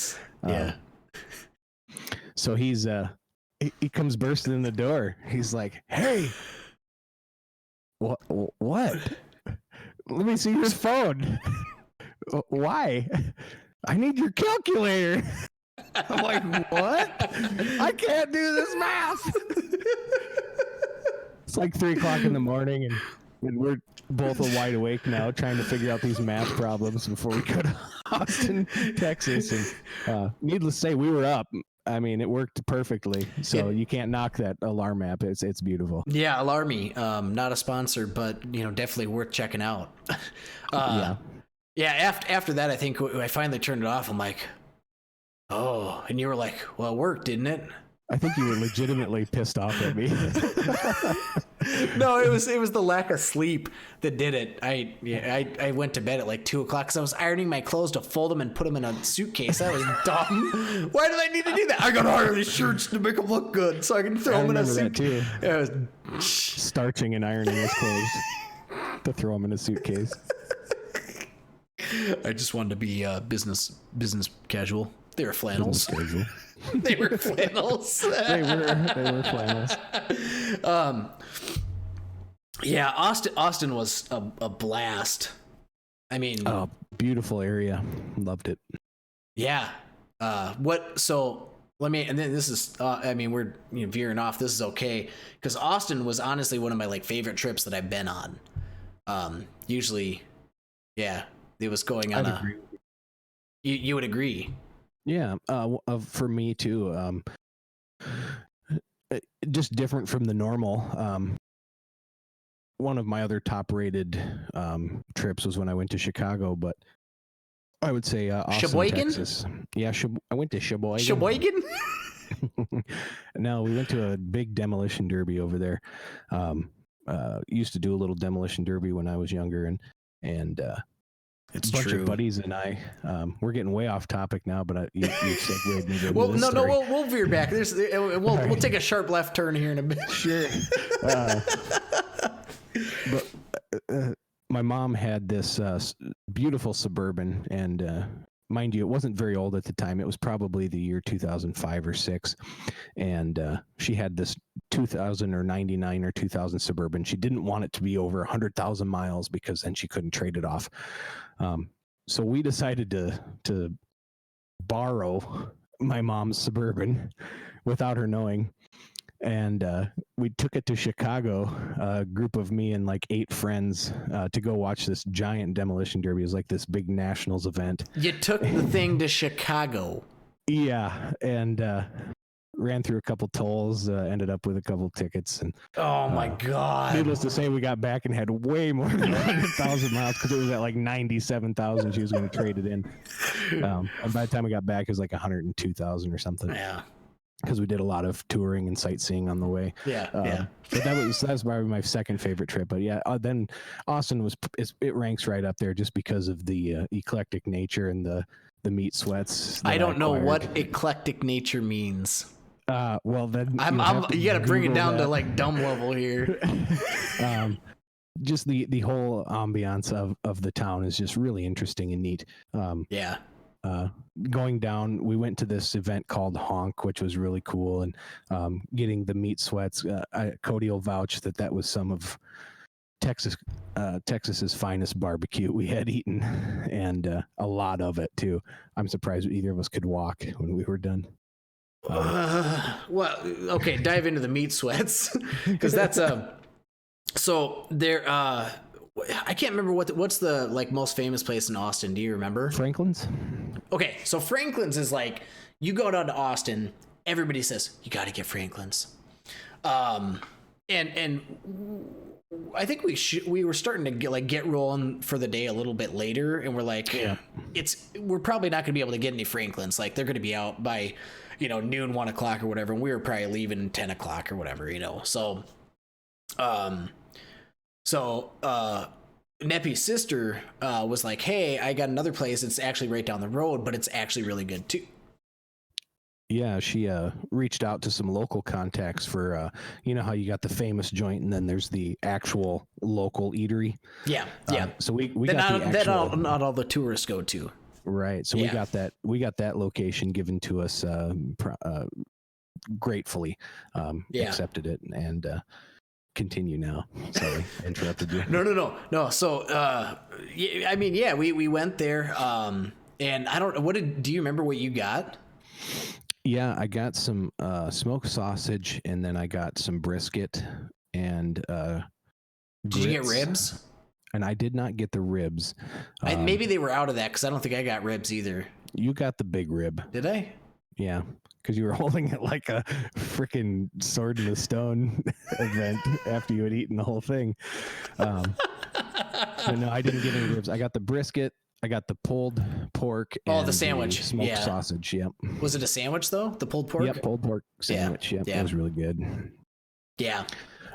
So he comes bursting in the door. He's like, hey. What? Let me see your phone. Why? I need your calculator. I'm like, what? I can't do this math. It's like 3:00 in the morning, and we're both wide awake now, trying to figure out these math problems before we go to Austin, Texas. And needless to say, we were up. I mean, it worked perfectly. So you can't knock that alarm app. It's beautiful. Yeah, Alarmy. Not a sponsor, but definitely worth checking out. After that, I think I finally turned it off. I'm like, oh, and you were like, well, it worked, didn't it? I think you were legitimately pissed off at me. No, it was the lack of sleep that did it. I went to bed at like 2:00 because I was ironing my clothes to fold them and put them in a suitcase. That was dumb. Why did I need to do that? I got to iron these shirts to make them look good so I can throw them in a suitcase. Yeah, it was starching and ironing his clothes to throw them in a suitcase. I just wanted to be business casual. They were flannels. They were flannels. they were flannels. Yeah, Austin was a blast. I mean, beautiful area. Loved it. Yeah. And then this is, we're veering off. This is okay because Austin was honestly one of my like favorite trips that I've been on. Usually, yeah, it was going on you would agree. Yeah, for me too. Just different from the normal. One of my other top-rated trips was when I went to Chicago, but I would say Austin, Sheboygan? Texas. Yeah, I went to Sheboygan. Sheboygan? No, we went to a big demolition derby over there. Used to do a little demolition derby when I was younger, and it's a bunch true. of buddies and I, we're getting way off topic now, but you segued me to well, this no, story. we'll veer back. We'll take a sharp left turn here in a bit. Sure. But my mom had this beautiful Suburban, and mind you, it wasn't very old at the time. It was probably the year 2005 or 6. And she had this 2000 or 99 or 2000 Suburban. She didn't want it to be over 100,000 miles because then she couldn't trade it off. So we decided to borrow my mom's Suburban without her knowing. And we took it to Chicago, a group of me and like 8 friends, to go watch this giant demolition derby. It was like this big nationals event. You took the thing to Chicago. Yeah, and ran through a couple tolls, ended up with a couple tickets. And oh my God. Needless to say, we got back and had way more than 100,000 miles because it was at like 97,000. She was going to trade it in. And by the time we got back, it was like 102,000 or something. Yeah. Because we did a lot of touring and sightseeing on the way. Yeah, But that was probably my second favorite trip. But yeah, then Austin it ranks right up there just because of the eclectic nature and the meat sweats. I don't know what eclectic nature means. Well, then you got to bring it down to like dumb level here. Just the whole ambiance of the town is just really interesting and neat. Yeah. Going down, we went to this event called Honk, which was really cool, and getting the meat sweats. Cody will vouch that was some of Texas's finest barbecue we had eaten, and a lot of it too. I'm surprised either of us could walk when we were done. Well, okay, dive into the meat sweats because that's so there. I can't remember what's the like most famous place in Austin. Do you remember? Franklin's. Okay, so Franklin's is like you go down to Austin, everybody says you got to get Franklin's, and I think we were starting to get rolling for the day a little bit later, and we're like, we're probably not going to be able to get any Franklin's. Like they're going to be out by noon, 1 o'clock or whatever, and we were probably leaving 10 o'clock or whatever, so Neppy's sister was like, hey, I got another place. It's actually right down the road, but it's actually really good too. Yeah, she reached out to some local contacts for, how you got the famous joint and then there's the actual local eatery. Yeah. So we got not all the tourists go to. Right. So we got that location given to us gratefully. Accepted it and continue now. Sorry, I interrupted you. No. So, we went there, and I don't know, do you remember what you got? Yeah, I got some smoked sausage, and then I got some brisket, and did you get ribs? And I did not get the ribs. Maybe they were out of that, because I don't think I got ribs either. You got the big rib. Did I? Yeah. Because you were holding it like a freaking sword in the stone event after you had eaten the whole thing. But no, I didn't get any ribs. I got the brisket. I got the pulled pork. And the sandwich. Smoked sausage. Yep. Was it a sandwich though? The pulled pork? Yep, pulled pork sandwich. Yep. That was really good. Yeah.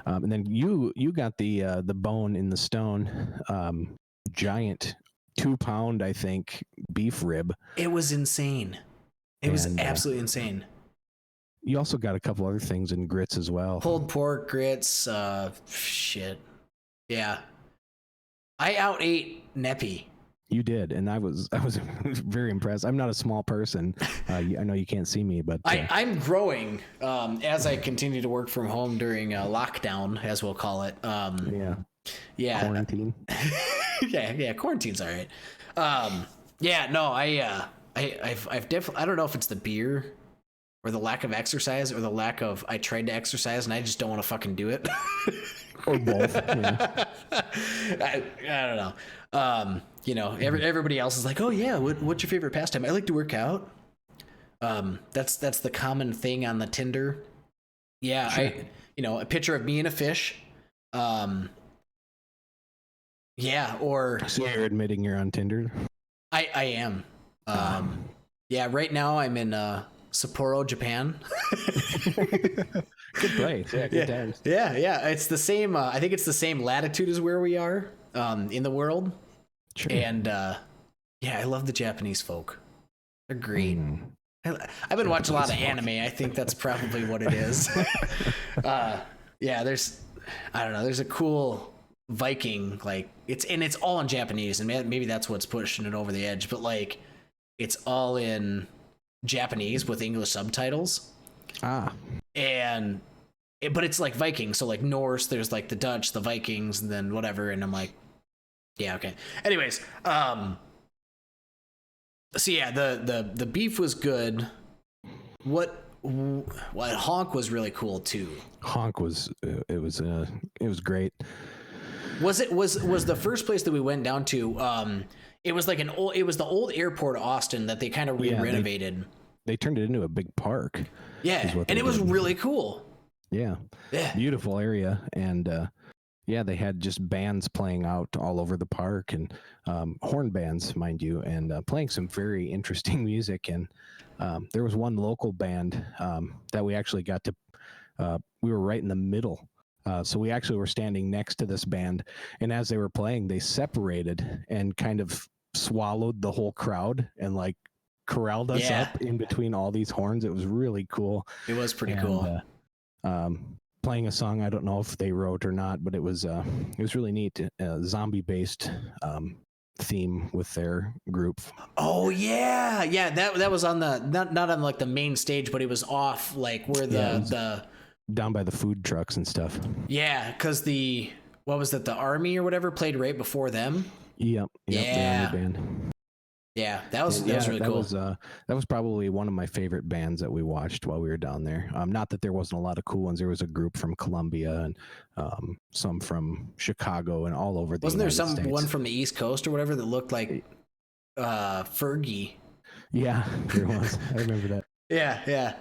And then you got the bone in the stone, giant 2-pound, I think, beef rib. It was insane. It was absolutely insane. You also got a couple other things in grits as well. Pulled pork, grits, shit. Yeah. I outate Neppy. You did, and I was very impressed. I'm not a small person. I know you can't see me, but I'm growing as I continue to work from home during lockdown, as we'll call it. Yeah. Quarantine. yeah. Quarantine's all right. I've definitely, I don't know if it's the beer or the lack of exercise or the lack of, I tried to exercise and I just don't want to fucking do it. Or both. Yeah. I don't know. Everybody else is like, oh yeah, what's your favorite pastime? I like to work out. That's the common thing on the Tinder. Yeah. Sure. A picture of me and a fish. Or so you're admitting you're on Tinder? I am. Right now I'm in Sapporo, Japan. Good place. Yeah, good times. Yeah. It's the same. I think it's the same latitude as where we are in the world. Sure. And I love the Japanese folk. They're great. I've been watching a lot of anime. I think that's probably what it is. There's a cool Viking, like it's all in Japanese, and maybe that's what's pushing it over the edge. But like it's all in Japanese with English subtitles. And but it's like Vikings, so like Norse, there's like the Dutch, the Vikings, and then whatever, and I'm like, yeah, okay. Anyways, so yeah, the beef was good. What Honk was really cool too. Honk was it was great. Was the first place that we went down to? It was like it was the old airport of Austin that they kind of renovated. They turned it into a big park. Yeah, and it was really cool. Yeah, beautiful area, and they had just bands playing out all over the park, and horn bands, mind you, and playing some very interesting music. And there was one local band that we actually got to. We were right in the middle. So we actually were standing next to this band, and as they were playing, they separated and kind of swallowed the whole crowd and like corralled us up in between all these horns. It was really cool. It was pretty cool. Playing a song I don't know if they wrote or not, but it was really neat. Zombie based theme with their group. Oh yeah, that was on the not on like the main stage, but it was off like where the down by the food trucks and stuff. Yeah, because the Army or whatever played right before them. Yep. Yeah. The Army band. Yeah, that was really cool. That was probably one of my favorite bands that we watched while we were down there. Not that there wasn't a lot of cool ones. There was a group from Columbia and some from Chicago and all over the Wasn't there United States. One from the East Coast or whatever that looked like Fergie? Yeah, there was. I remember that. Yeah.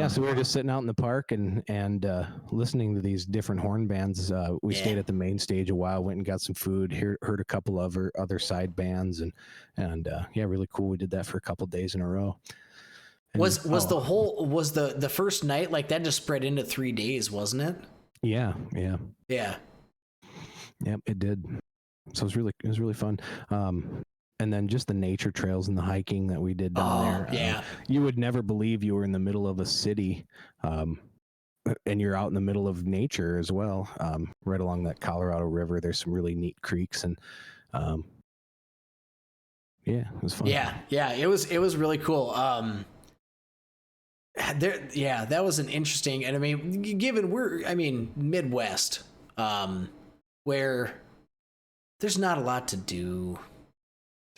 So we were just sitting out in the park and listening to these different horn bands. We stayed at the main stage a while, went and got some food, heard a couple of other side bands, and really cool. We did that for a couple days in a row. And, was the first night like that just spread into 3 days, wasn't it? Yeah. Yep, it did. So it was really fun. And then just the nature trails and the hiking that we did down there. Yeah. You would never believe you were in the middle of a city, and you're out in the middle of nature as well. Right along that Colorado River, there's some really neat creeks, and it was fun. Yeah, it was really cool. That was an interesting, and I mean, given we're Midwest, where there's not a lot to do.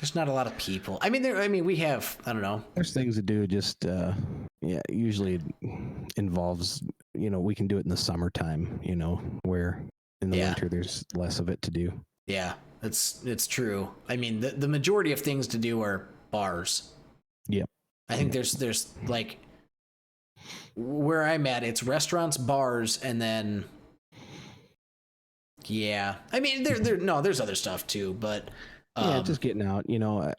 There's not a lot of people. We have, I don't know. There's things to do. Just, usually it involves, we can do it in the summertime, where in the winter there's less of it to do. Yeah, it's true. I mean, the majority of things to do are bars. Yep. I think there's like, where I'm at, it's restaurants, bars, and then, there's other stuff too, but... just getting out.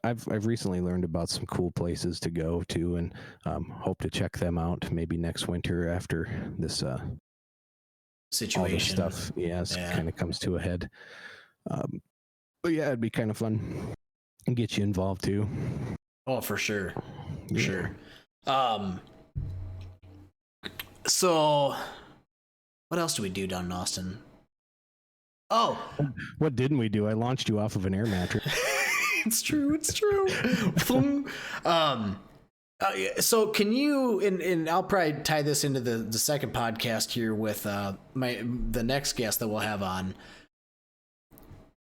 I've recently learned about some cool places to go to, and hope to check them out maybe next winter after this situation stuff. Kind of comes to a head. But it'd be kind of fun and get you involved too. Oh, for sure, sure. So, what else do we do down in Austin? Oh, what didn't we do? I launched you off of an air mattress. It's true. So can you, and I'll probably tie this into the second podcast here with the next guest that we'll have on.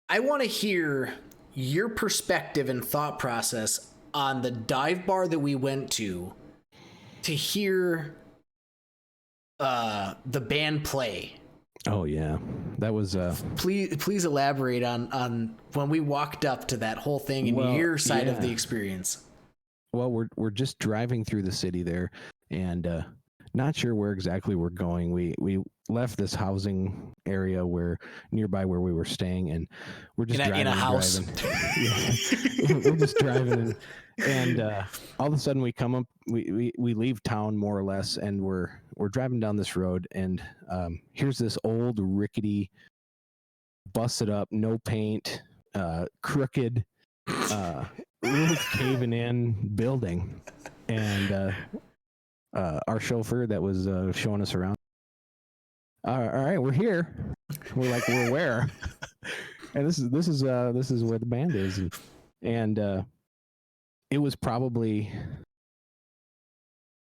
I want to hear your perspective and thought process on the dive bar that we went to hear the band play. Oh yeah, that was. Please elaborate on when we walked up to that whole thing and your side of the experience. Well, we're just driving through the city there, and not sure where exactly we're going. We left this housing area nearby where we were staying, and we're just driving in a house. We're just driving, and all of a sudden we come up. We leave town more or less, and we're driving down this road, and here's this old rickety, busted up, no paint, crooked, roof caving in building, and our chauffeur that was showing us around. All right, we're here. We're like, we're where? And this is where the band is, and it was probably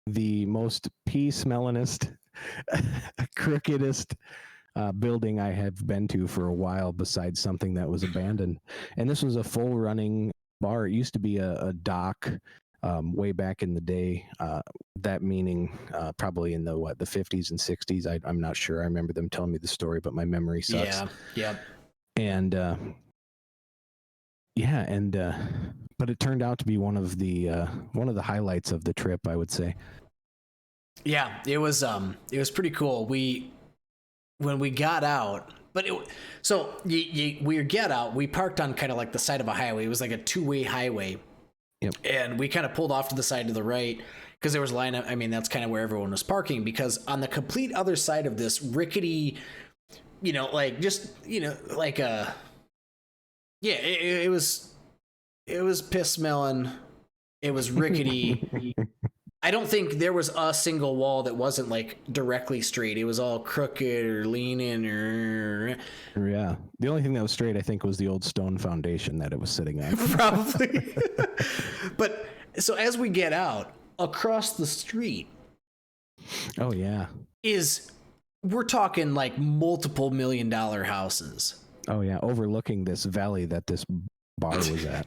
the most pea-smellingest, crookedest building I have been to for a while, besides something that was abandoned. And this was a full running bar. It used to be a dock way back in the day. That meaning probably in the 50s and 60s. I'm not sure. I remember them telling me the story, but my memory sucks. Yeah. Yep. And but it turned out to be one of the highlights of the trip, I would say. Yeah, it was pretty cool. When we got out, but we get out, we parked on kind of like the side of a highway. It was like a two-way highway. Yep. And we kind of pulled off to the side to the right because there was a line up. I mean, that's kind of where everyone was parking, because on the complete other side of this rickety, like just, like it was piss smelling. It was rickety. I don't think there was a single wall that wasn't like directly straight. It was all crooked or leaning or... Yeah. The only thing that was straight, I think, was the old stone foundation that it was sitting on. Probably. But so as we get out, across the street... Oh, yeah. We're talking like multiple $1 million houses. Oh, yeah. Overlooking this valley that this bar was at.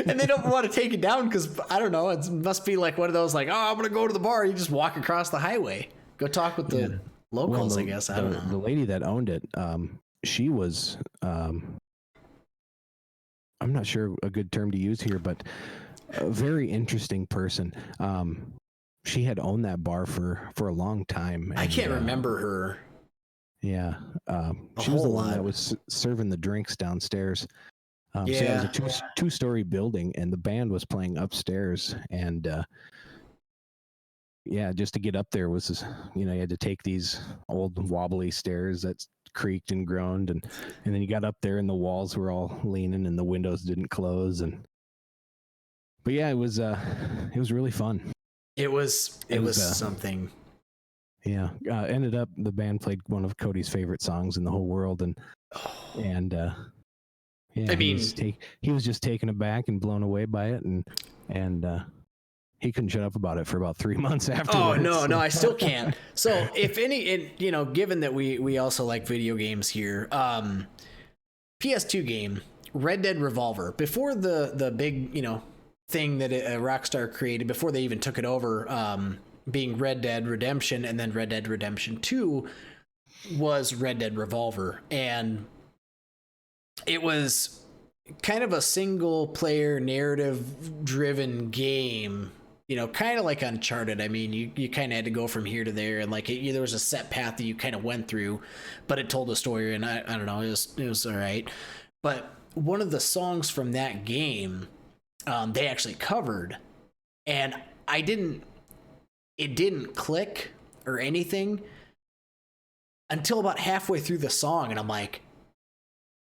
And they don't want to take it down because, I don't know, it must be like one of those, like, oh, I'm going to go to the bar. You just walk across the highway. Go talk with the locals, I guess. I don't know. The lady that owned it, she was, I'm not sure a good term to use here, but a very interesting person. She had owned that bar for a long time. I can't remember her. Yeah. She was the one that was serving the drinks downstairs. So it was a two-story building, and the band was playing upstairs. And just to get up there was, you had to take these old wobbly stairs that creaked and groaned, and then you got up there, and the walls were all leaning, and the windows didn't close. But yeah, it was really fun. It was something. Yeah, ended up the band played one of Cody's favorite songs in the whole world, and yeah, I mean, he was just taken aback and blown away by it, and he couldn't shut up about it for about 3 months afterwards. Oh no, I still can't. So if any, given that we also like video games here, PS2 game, Red Dead Revolver, before the big thing that Rockstar created, before they even took it over, being Red Dead Redemption, and then Red Dead Redemption 2 was Red Dead Revolver, and it was kind of a single player narrative driven game, kind of like Uncharted. I mean, you kind of had to go from here to there, and like there was a set path that you kind of went through, but it told a story, and I don't know, it was all right. But one of the songs from that game, they actually covered, and it didn't click or anything until about halfway through the song, and I'm like,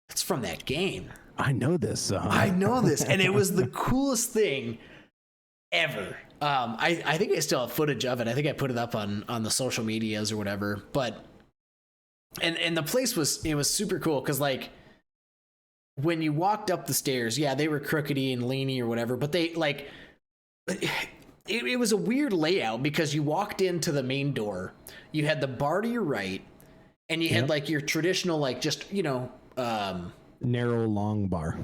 it's from that game. I know this song. I know this. And it was the coolest thing ever. I think I still have footage of it. I think I put it up on the social medias or whatever. But and the place was super cool, because like when you walked up the stairs, they were crookedy and leany or whatever, but they like it was a weird layout, because you walked into the main door, you had the bar to your right, and you had like your traditional like just narrow long bar.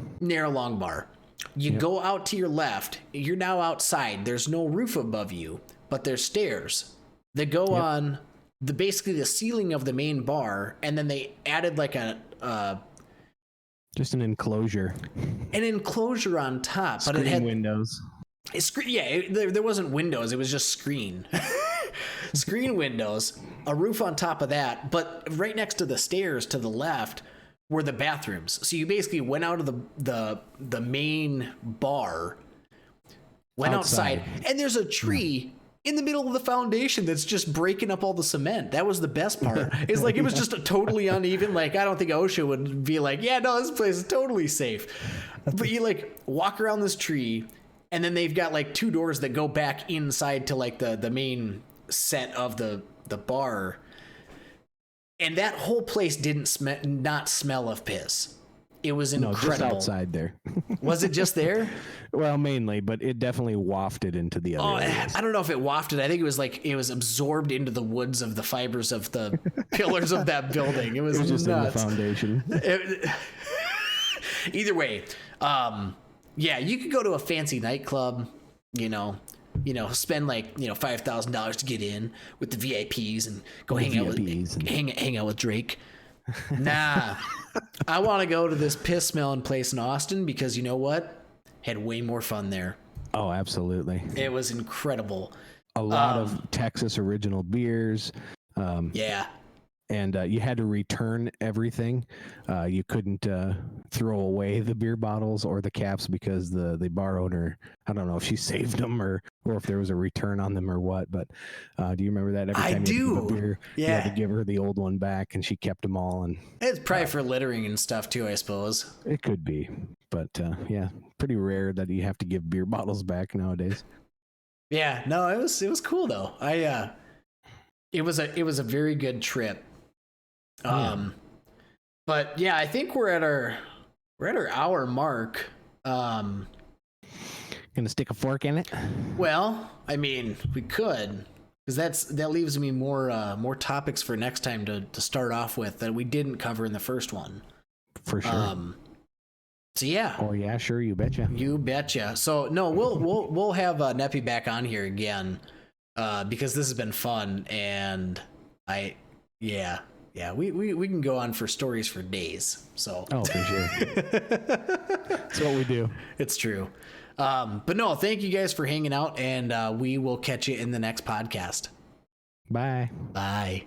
You go out to your left, you're now outside. There's no roof above you, but there's stairs that go on basically the ceiling of the main bar, and then they added like just an enclosure on top, screen, but it had windows. There wasn't windows, it was just screen. Screen windows, a roof on top of that, but right next to the stairs to the left were the bathrooms. So you basically went out of the main bar, went outside, and there's a tree in the middle of the foundation that's just breaking up all the cement. That was the best part. It's like it was just a totally uneven. Like, I don't think OSHA would be like, yeah, no, this place is totally safe. But you like walk around this tree, and then they've got like two doors that go back inside to like the main set of the bar. And that whole place didn't not smell of piss. It was No, incredible. just outside there. Was it just there? Well, mainly, but it definitely wafted into the other areas. I don't know if it wafted. I think it was like it was absorbed into the woods of the fibers of the pillars of that building. It was Just nuts. in the foundation. Either way, yeah, you could go to a fancy nightclub, spend like $5,000 to get in with the VIPs and go hang out with Drake. Nah, I want to go to this piss smelling place in Austin because you know what? Had way more fun there. Oh, absolutely. It was incredible. A lot of Texas original beers. Yeah. And you had to return everything. You couldn't throw away the beer bottles or the caps because the bar owner, I don't know if she saved them or if there was a return on them or what. But do you remember that? Every time you give a beer, you had to give her the old one back, and she kept them all. And it's probably for littering and stuff too, I suppose. It could be, but yeah, pretty rare that you have to give beer bottles back nowadays. Yeah, no, it was cool though. It was a very good trip. But yeah, I think we're at our hour mark. Gonna stick a fork in it? Well, I mean, we could, because that leaves me more topics for next time to start off with that we didn't cover in the first one. For sure. So yeah. Oh yeah, sure. You betcha. You betcha. So no, we'll have Neppy back on here again, because this has been fun, and we can go on for stories for days. So for sure. That's what we do. It's true. But no, thank you guys for hanging out, and we will catch you in the next podcast. Bye. Bye.